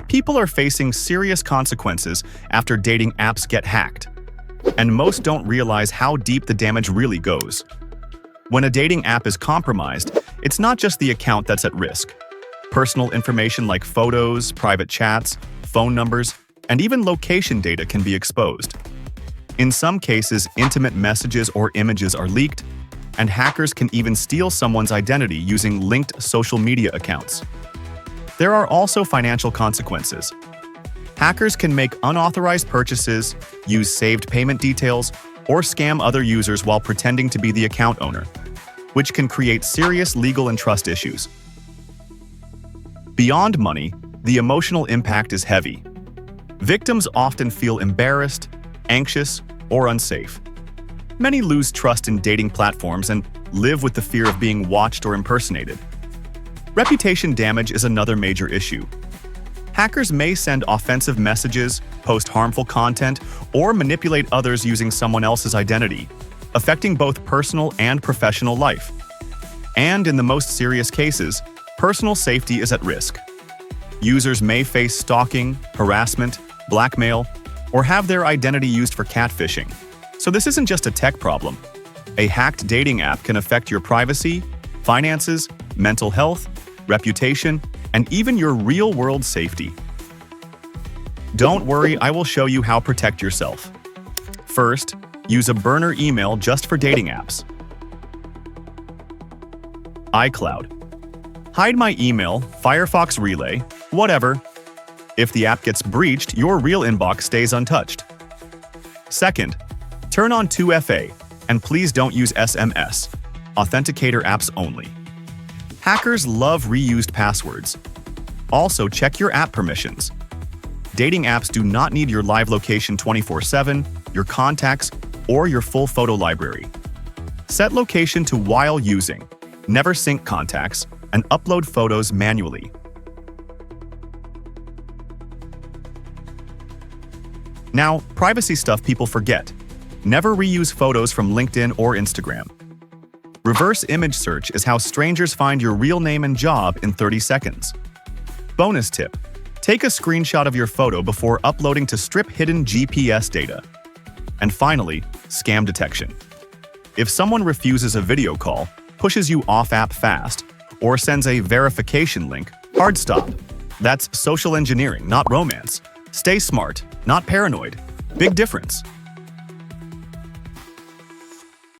People are facing serious consequences after dating apps get hacked, and most don't realize how deep the damage really goes. When a dating app is compromised, it's not just the account that's at risk. Personal information like photos, private chats, phone numbers, and even location data can be exposed. In some cases, intimate messages or images are leaked, and hackers can even steal someone's identity using linked social media accounts. There are also financial consequences. Hackers can make unauthorized purchases, use saved payment details, or scam other users while pretending to be the account owner, which can create serious legal and trust issues. Beyond money, the emotional impact is heavy. Victims often feel embarrassed, anxious, or unsafe. Many lose trust in dating platforms and live with the fear of being watched or impersonated. Reputation damage is another major issue. Hackers may send offensive messages, post harmful content, or manipulate others using someone else's identity, affecting both personal and professional life. And in the most serious cases, personal safety is at risk. Users may face stalking, harassment, blackmail, or have their identity used for catfishing. So this isn't just a tech problem. A hacked dating app can affect your privacy, finances, mental health, reputation, and even your real-world safety. Don't worry, I will show you how to protect yourself. First, use a burner email just for dating apps. iCloud. Hide my email, Firefox Relay, whatever. If the app gets breached, your real inbox stays untouched. Second, turn on 2FA, and please don't use SMS. Authenticator apps only. Hackers love reused passwords. Also, check your app permissions. Dating apps do not need your live location 24/7, your contacts, or your full photo library. Set location to while using. Never sync contacts, and upload photos manually. Now, privacy stuff people forget. Never reuse photos from LinkedIn or Instagram. Reverse image search is how strangers find your real name and job in 30 seconds. Bonus tip: take a screenshot of your photo before uploading to strip hidden GPS data. And finally, scam detection. If someone refuses a video call, pushes you off app fast, or sends a verification link, hard stop. That's social engineering, not romance. Stay smart, not paranoid. Big difference.